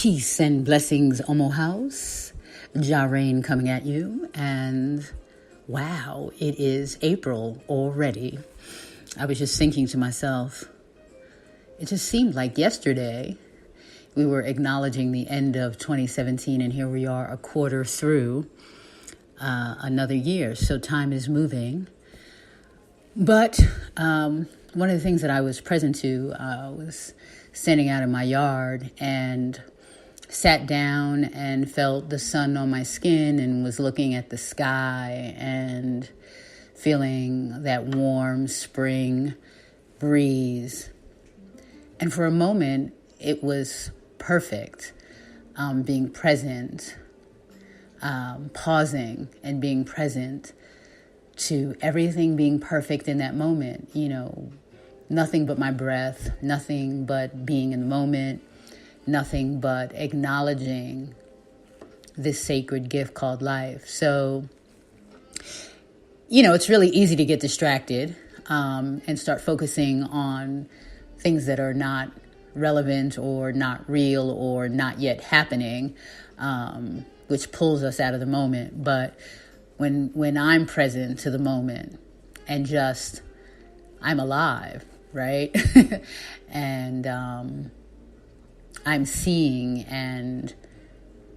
Peace and blessings, Omo House. Jarain coming at you. And wow, it is April already. I was just thinking to myself, it just seemed like yesterday we were acknowledging the end of 2017, and here we are a quarter through another year. So time is moving. But one of the things that I was present to was standing out in my yard and sat down and felt the sun on my skin and was looking at the sky and feeling that warm spring breeze. And for a moment, it was perfect, being present, pausing and being present to everything being perfect in that moment. You know, nothing but my breath, nothing but being in the moment, nothing but acknowledging this sacred gift called life. So, you know, it's really easy to get distracted and start focusing on things that are not relevant or not real or not yet happening, which pulls us out of the moment. But when I'm present to the moment and just, I'm alive, right? And I'm seeing and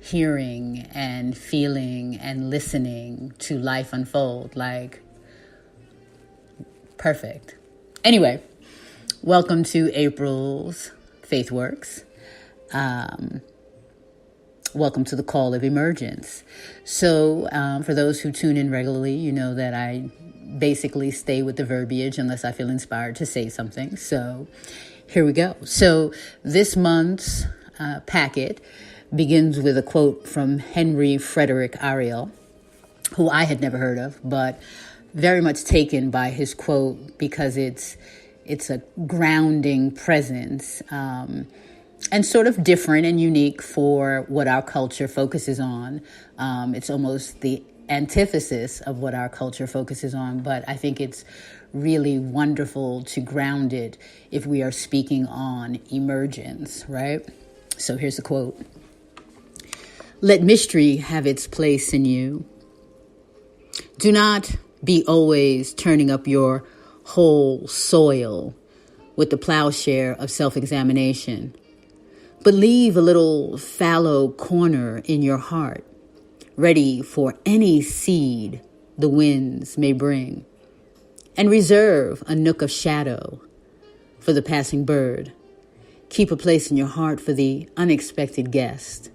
hearing and feeling and listening to life unfold, like perfect. Anyway, welcome to April's FaithWorks. Welcome to the call of Emergence. So for those who tune in regularly, you know that I basically stay with the verbiage unless I feel inspired to say something. So here we go. So this month's packet begins with a quote from Henry Frederick Ariel, who I had never heard of, but very much taken by his quote because it's a grounding presence and sort of different and unique for what our culture focuses on. It's almost the antithesis of what our culture focuses on, but I think it's really wonderful to ground it if we are speaking on emergence, right? So here's the quote. Let mystery have its place in you. Do not be always turning up your whole soil with the plowshare of self-examination, but leave a little fallow corner in your heart, ready for any seed the winds may bring, and reserve a nook of shadow for the passing bird. Keep a place in your heart for the unexpected guest,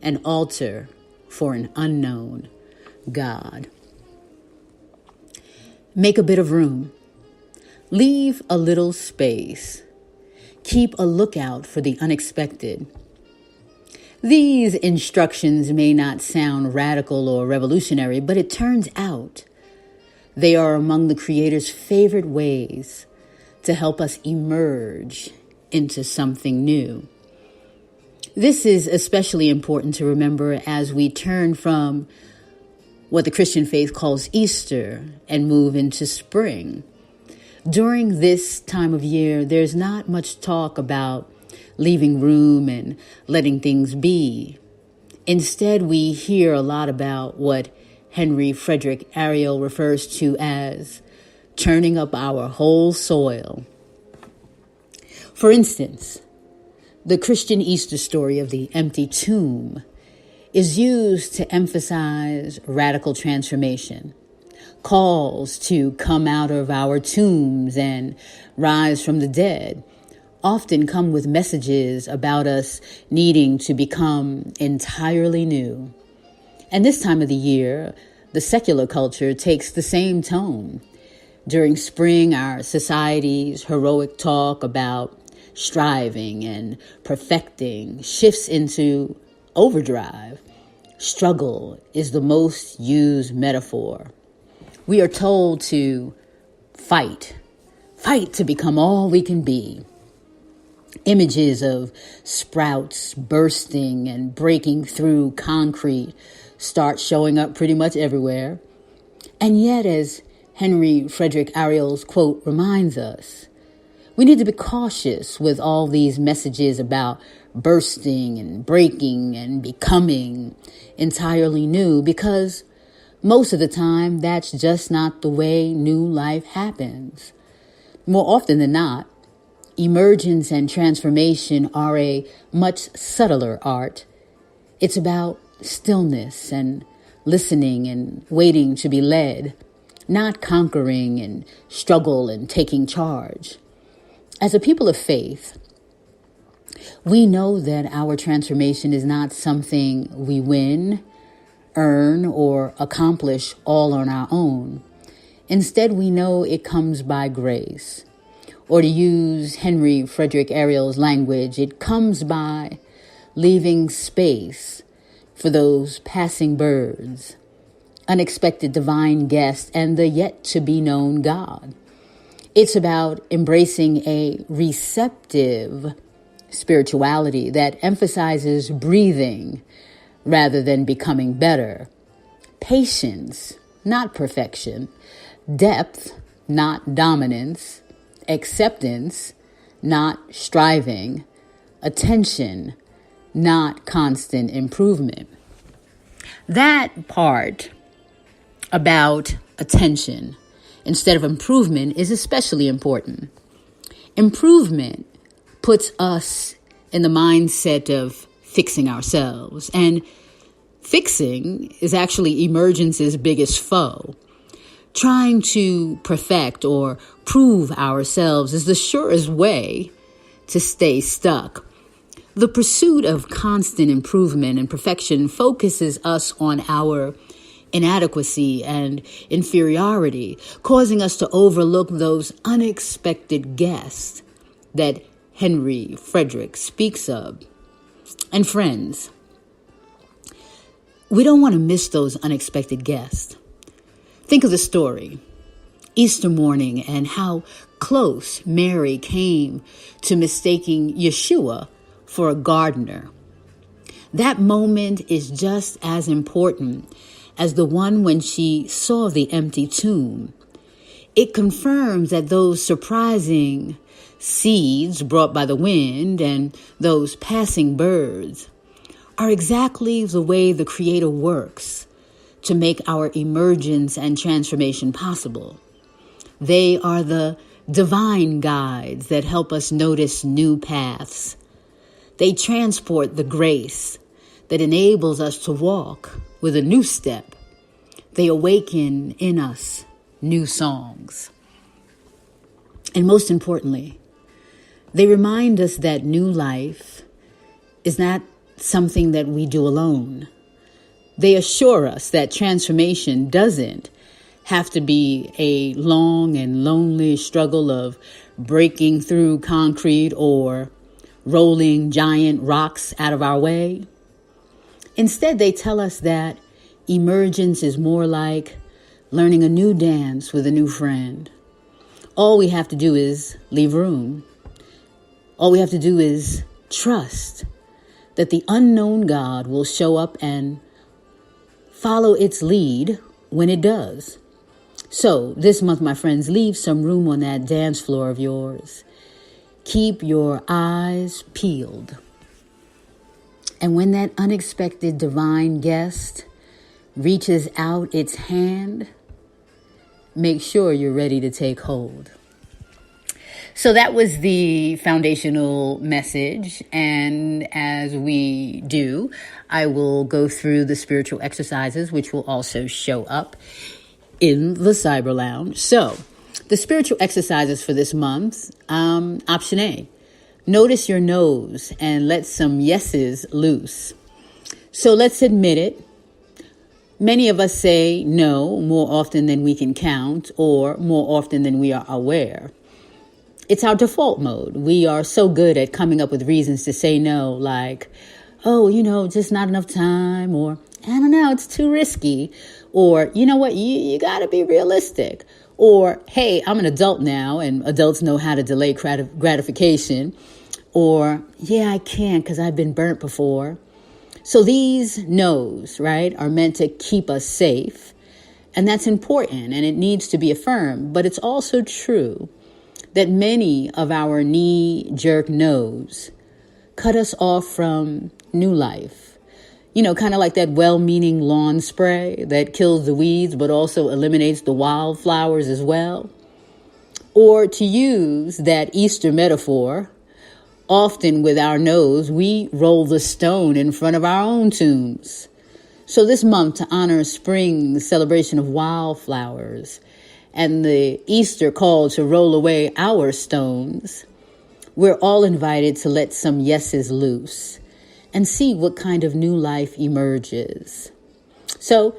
an altar for an unknown God. Make a bit of room. Leave a little space. Keep a lookout for the unexpected. These instructions may not sound radical or revolutionary, but it turns out they are among the Creator's favorite ways to help us emerge into something new. This is especially important to remember as we turn from what the Christian faith calls Easter and move into spring. During this time of year, there's not much talk about leaving room and letting things be. Instead, we hear a lot about what Henry Frederick Ariel refers to as turning up our whole soil. For instance, the Christian Easter story of the empty tomb is used to emphasize radical transformation. Calls to come out of our tombs and rise from the dead often come with messages about us needing to become entirely new. And this time of the year, the secular culture takes the same tone. During spring, our society's heroic talk about striving and perfecting shifts into overdrive. Struggle is the most used metaphor. We are told to fight to become all we can be. Images of sprouts bursting and breaking through concrete start showing up pretty much everywhere. And yet, as Henry Frederick Ariel's quote reminds us, we need to be cautious with all these messages about bursting and breaking and becoming entirely new, because most of the time that's just not the way new life happens. More often than not, emergence and transformation are a much subtler art. It's about stillness and listening and waiting to be led, not conquering and struggle and taking charge. As a people of faith, we know that our transformation is not something we win, earn, or accomplish all on our own. Instead, we know it comes by grace. Or to use Henry Frederick Ariel's language, it comes by leaving space for those passing birds, unexpected divine guests, and the yet-to-be-known God. It's about embracing a receptive spirituality that emphasizes breathing rather than becoming better, patience, not perfection, depth, not dominance, acceptance, not striving, attention, not constant improvement. That part about attention instead of improvement is especially important. Improvement puts us in the mindset of fixing ourselves, and fixing is actually emergence's biggest foe. Trying to perfect or prove ourselves is the surest way to stay stuck. The pursuit of constant improvement and perfection focuses us on our inadequacy and inferiority, causing us to overlook those unexpected guests that Henry Frederick speaks of. And friends, we don't want to miss those unexpected guests. Think of the story, Easter morning, and how close Mary came to mistaking Yeshua for a gardener. That moment is just as important as the one when she saw the empty tomb. It confirms that those surprising seeds brought by the wind and those passing birds are exactly the way the Creator works to make our emergence and transformation possible. They are the divine guides that help us notice new paths. They transport the grace that enables us to walk with a new step. They awaken in us new songs. And most importantly, they remind us that new life is not something that we do alone. They assure us that transformation doesn't have to be a long and lonely struggle of breaking through concrete or rolling giant rocks out of our way. Instead, they tell us that emergence is more like learning a new dance with a new friend. All we have to do is leave room. All we have to do is trust that the unknown God will show up and follow its lead when it does. So this month, my friends, leave some room on that dance floor of yours. Keep your eyes peeled. And when that unexpected divine guest reaches out its hand, make sure you're ready to take hold. So that was the foundational message. And as we do, I will go through the spiritual exercises, which will also show up in the Cyber Lounge. So the spiritual exercises for this month, option A, notice your no's and let some yeses loose. So let's admit it. Many of us say no more often than we can count or more often than we are aware. It's our default mode. We are so good at coming up with reasons to say no, like, oh, just not enough time, or I don't know, it's too risky, or you know what, you got to be realistic, or hey, I'm an adult now and adults know how to delay gratification, or yeah, I can't because I've been burnt before. So these no's, right, are meant to keep us safe, and that's important and it needs to be affirmed, but it's also true that many of our knee-jerk no's cut us off from new life. Kind of like that well-meaning lawn spray that kills the weeds but also eliminates the wildflowers as well. Or to use that Easter metaphor, often with our nose, we roll the stone in front of our own tombs. So this month, to honor spring's celebration of wildflowers and the Easter call to roll away our stones, we're all invited to let some yeses loose and see what kind of new life emerges. So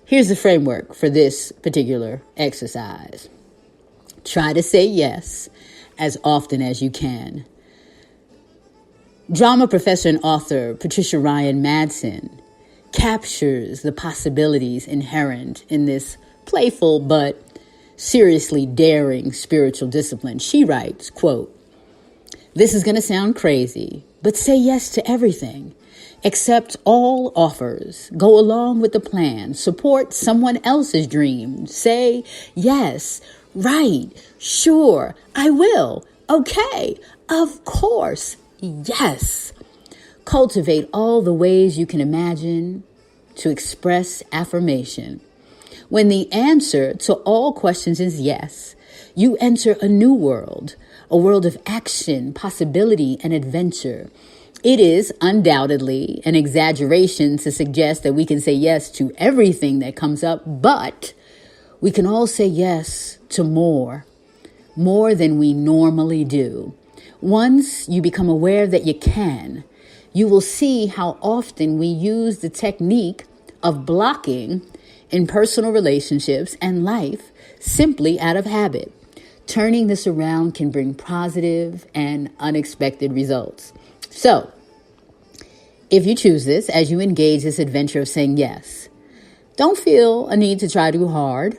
here's the framework for this particular exercise. Try to say yes as often as you can. Drama professor and author Patricia Ryan Madsen captures the possibilities inherent in this playful but seriously daring spiritual discipline. She writes, quote, "This is going to sound crazy, but say yes to everything. Accept all offers. Go along with the plan. Support someone else's dream. Say yes, right, sure, I will, okay, of course, yes." Cultivate all the ways you can imagine to express affirmation. When the answer to all questions is yes, you enter a new world, a world of action, possibility, and adventure. It is undoubtedly an exaggeration to suggest that we can say yes to everything that comes up, but we can all say yes to more than we normally do. Once you become aware that you can, you will see how often we use the technique of blocking in personal relationships and life simply out of habit. Turning this around can bring positive and unexpected results. So, if you choose this as you engage this adventure of saying yes, don't feel a need to try too hard.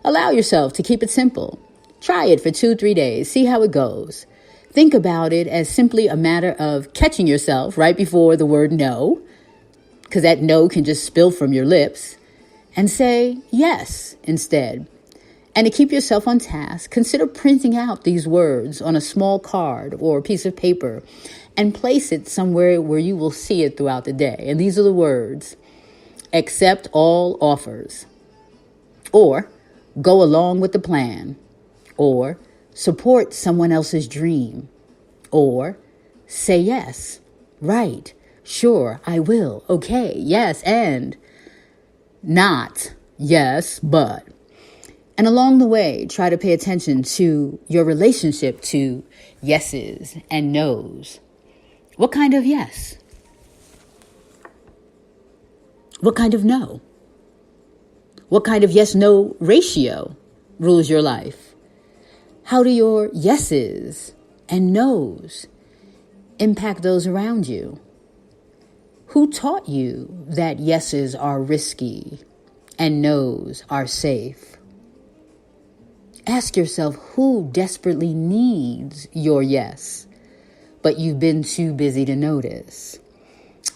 Allow yourself to keep it simple. Try it for 2-3 days. See how it goes. Think about it as simply a matter of catching yourself right before the word no, because that no can just spill from your lips, and say yes instead. And to keep yourself on task, consider printing out these words on a small card or a piece of paper and place it somewhere where you will see it throughout the day. And these are the words: accept all offers, or go along with the plan, or support someone else's dream, or say yes, right, sure, I will, okay, yes, and not yes, but. And along the way, try to pay attention to your relationship to yeses and nos. What kind of yes? What kind of no? What kind of yes-no ratio rules your life? How do your yeses and nos impact those around you? Who taught you that yeses are risky and nos are safe? Ask yourself who desperately needs your yes, but you've been too busy to notice.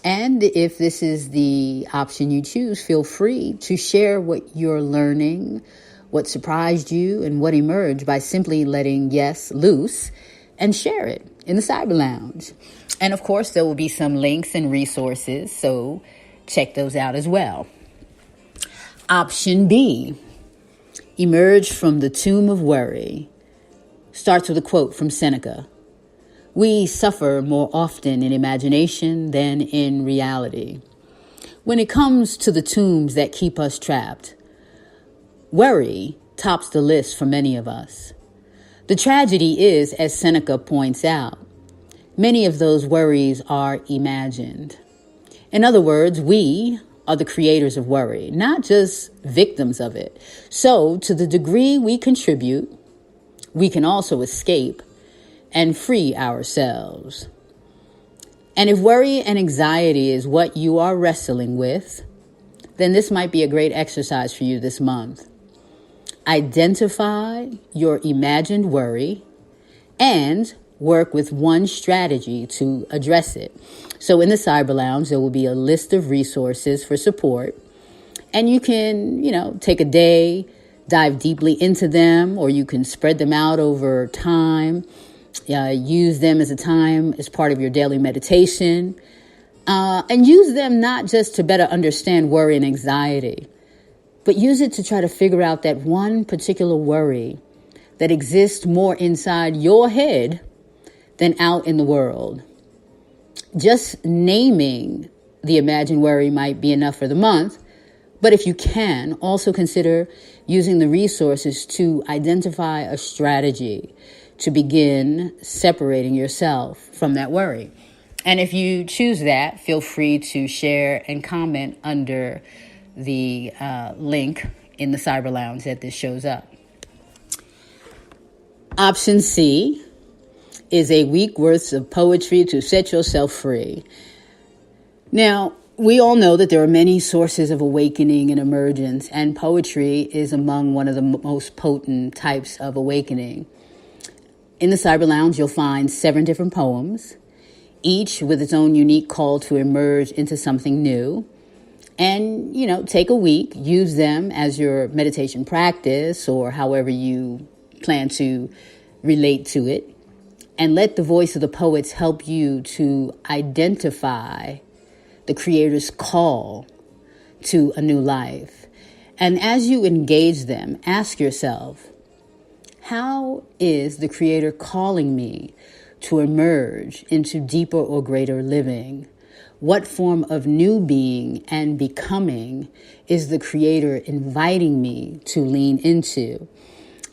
And if this is the option you choose, feel free to share what you're learning, what surprised you, and what emerged by simply letting yes loose and share it in the Cyber Lounge. And of course, there will be some links and resources, so check those out as well. Option B, emerge from the tomb of worry. Starts with a quote from Seneca. We suffer more often in imagination than in reality. When it comes to the tombs that keep us trapped, worry tops the list for many of us. The tragedy is, as Seneca points out, many of those worries are imagined. In other words, we are the creators of worry, not just victims of it. So, to the degree we contribute, we can also escape and free ourselves. And if worry and anxiety is what you are wrestling with, then this might be a great exercise for you this month. Identify your imagined worry and work with one strategy to address it. So in the Cyber Lounge, there will be a list of resources for support, and you can, take a day, dive deeply into them, or you can spread them out over time Use them as a time as part of your daily meditation. And use them not just to better understand worry and anxiety, but use it to try to figure out that one particular worry that exists more inside your head than out in the world. Just naming the imagined worry might be enough for the month, but if you can, also consider using the resources to identify a strategy to begin separating yourself from that worry. And if you choose that, feel free to share and comment under the link in the Cyber Lounge that this shows up. Option C is a week worth of poetry to set yourself free. Now, we all know that there are many sources of awakening and emergence, and poetry is among one of the most potent types of awakening. In the Cyber Lounge, you'll find 7 different poems, each with its own unique call to emerge into something new. And, take a week, use them as your meditation practice or however you plan to relate to it. And let the voice of the poets help you to identify the Creator's call to a new life. And as you engage them, ask yourself, how is the Creator calling me to emerge into deeper or greater living? What form of new being and becoming is the Creator inviting me to lean into?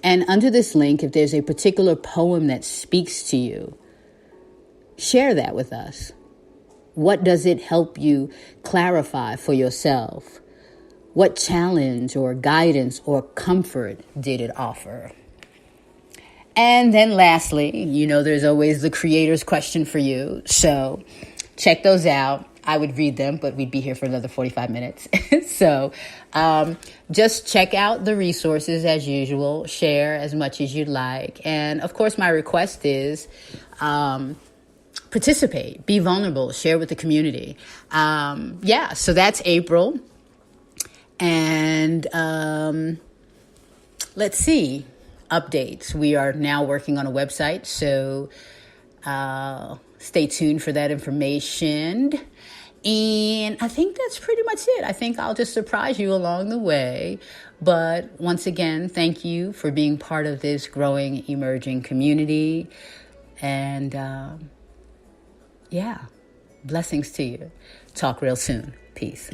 And under this link, if there's a particular poem that speaks to you, share that with us. What does it help you clarify for yourself? What challenge or guidance or comfort did it offer? And then lastly, there's always the Creator's question for you. So check those out. I would read them, but we'd be here for another 45 minutes. So just check out the resources as usual. Share as much as you'd like. And of course, my request is participate, be vulnerable, share with the community. So that's April. And let's see. Updates. We are now working on a website, so stay tuned for that information. And I think that's pretty much it. I think I'll just surprise you along the way. But once again, thank you for being part of this growing, emerging community. And blessings to you. Talk real soon. Peace.